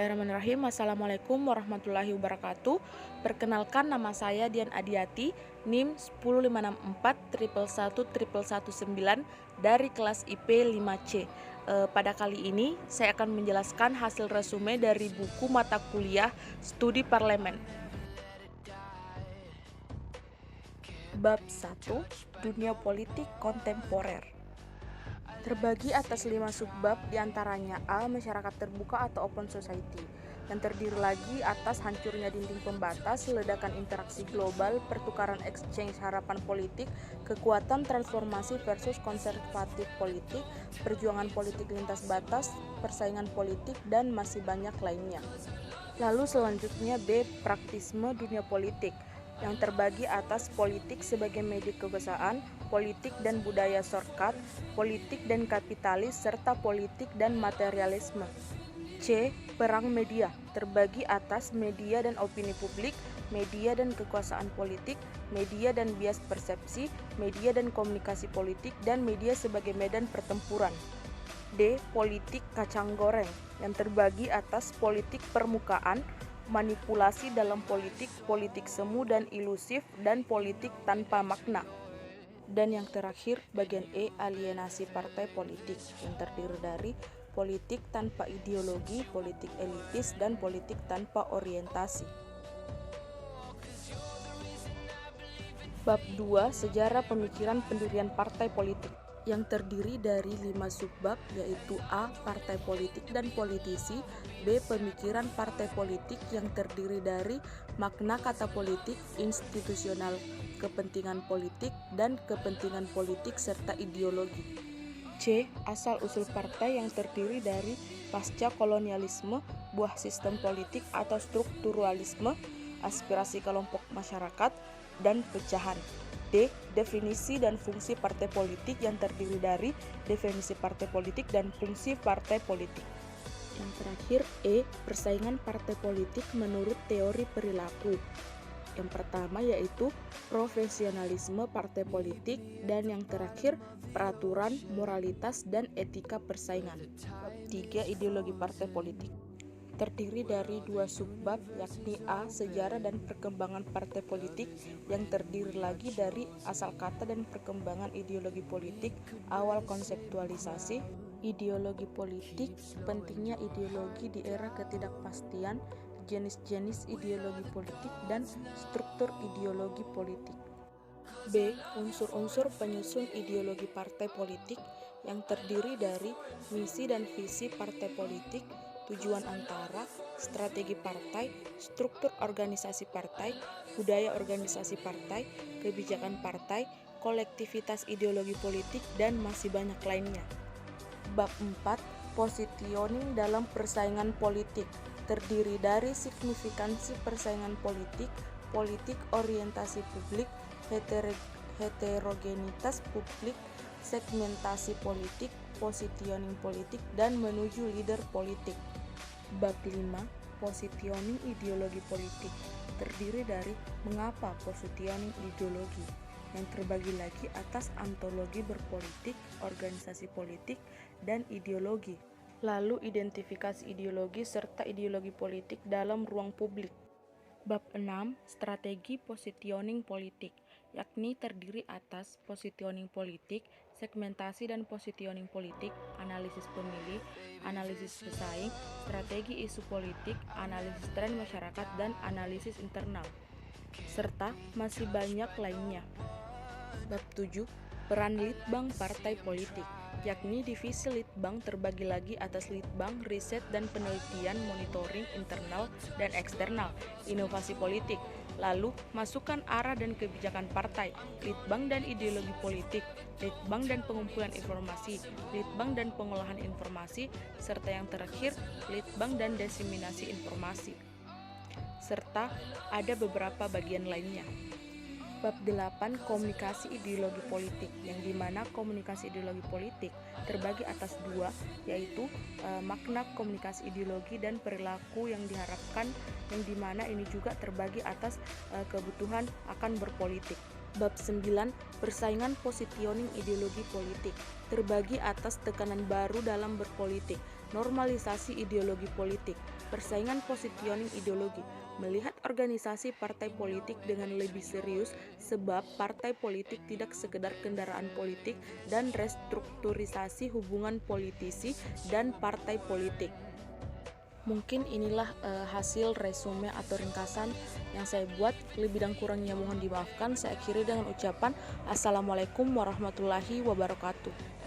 Bismillahirrahmanirrahim. Assalamualaikum warahmatullahi wabarakatuh. Perkenalkan, nama saya Dian Adiati, NIM 10564111119 dari kelas IP 5C. Pada kali ini saya akan menjelaskan hasil resume dari buku mata kuliah Studi Parlemen. Bab 1, Dunia Politik Kontemporer. Terbagi atas 5 subbab, diantaranya A. Masyarakat terbuka atau open society, yang terdiri lagi atas hancurnya dinding pembatas, ledakan interaksi global, pertukaran exchange harapan politik, kekuatan transformasi versus konservatif politik, perjuangan politik lintas batas, persaingan politik, dan masih banyak lainnya. Lalu selanjutnya B. Praktisme dunia politik, yang terbagi atas politik sebagai media kekuasaan, politik dan budaya shortcut, politik dan kapitalis, serta politik dan materialisme. C. Perang media, terbagi atas media dan opini publik, media dan kekuasaan politik, media dan bias persepsi, media dan komunikasi politik, dan media sebagai medan pertempuran. D. Politik kacang goreng, yang terbagi atas politik permukaan, manipulasi dalam politik, politik semu dan ilusif, dan politik tanpa makna. Dan yang terakhir, bagian E, alienasi partai politik, yang terdiri dari politik tanpa ideologi, politik elitis, dan politik tanpa orientasi. Bab 2, Sejarah Pemikiran Pendirian Partai Politik, yang terdiri dari 5 subbab, yaitu A. Partai politik dan politisi, B. Pemikiran partai politik, yang terdiri dari makna kata politik, institusional, kepentingan politik, dan kepentingan politik serta ideologi. C. Asal-usul partai, yang terdiri dari pasca kolonialisme, buah sistem politik atau strukturalisme, aspirasi kelompok masyarakat, dan pecahan. D. Definisi dan fungsi partai politik, yang terdiri dari definisi partai politik dan fungsi partai politik. Yang terakhir E. Persaingan partai politik menurut teori perilaku. Yang pertama yaitu profesionalisme partai politik, dan yang terakhir peraturan, moralitas, dan etika persaingan. 3. Ideologi partai politik, terdiri dari 2 subbab, yakni A. Sejarah dan perkembangan partai politik, yang terdiri lagi dari asal kata dan perkembangan ideologi politik, awal konseptualisasi, ideologi politik, pentingnya ideologi di era ketidakpastian, jenis-jenis ideologi politik, dan struktur ideologi politik. B. Unsur-unsur penyusun ideologi partai politik, yang terdiri dari misi dan visi partai politik, tujuan antara, strategi partai, struktur organisasi partai, budaya organisasi partai, kebijakan partai, kolektivitas ideologi politik, dan masih banyak lainnya. Bab 4, Positioning dalam persaingan politik, terdiri dari signifikansi persaingan politik, politik orientasi publik, heterogenitas publik, segmentasi politik, positioning politik, dan menuju leader politik. Bab 5, Positioning ideologi politik, terdiri dari mengapa positioning ideologi, yang terbagi lagi atas antologi berpolitik, organisasi politik, dan ideologi. Lalu identifikasi ideologi serta ideologi politik dalam ruang publik. Bab 6, Strategi positioning politik, yakni terdiri atas positioning politik, segmentasi dan positioning politik, analisis pemilih, analisis pesaing, strategi isu politik, analisis tren masyarakat, dan analisis internal, serta masih banyak lainnya. Bab 7, Peran litbang partai politik, yakni divisi litbang terbagi lagi atas litbang, riset dan penelitian, monitoring internal dan eksternal, inovasi politik, lalu masukan arah dan kebijakan partai, litbang dan ideologi politik, litbang dan pengumpulan informasi, litbang dan pengolahan informasi, serta yang terakhir litbang dan diseminasi informasi, serta ada beberapa bagian lainnya. Bab 8, Komunikasi ideologi politik, yang dimana komunikasi ideologi politik terbagi atas 2, yaitu makna komunikasi ideologi dan perilaku yang diharapkan, yang dimana ini juga terbagi atas kebutuhan akan berpolitik. Bab 9, Persaingan positioning ideologi politik, terbagi atas tekanan baru dalam berpolitik, normalisasi ideologi politik, Persaingan positioning ideologi, melihat organisasi partai politik dengan lebih serius sebab partai politik tidak sekedar kendaraan politik dan restrukturisasi hubungan politisi dan partai politik. Mungkin inilah hasil resume atau ringkasan yang saya buat. Lebih dan kurangnya mohon dimaafkan. Saya akhiri dengan ucapan Assalamualaikum warahmatullahi wabarakatuh.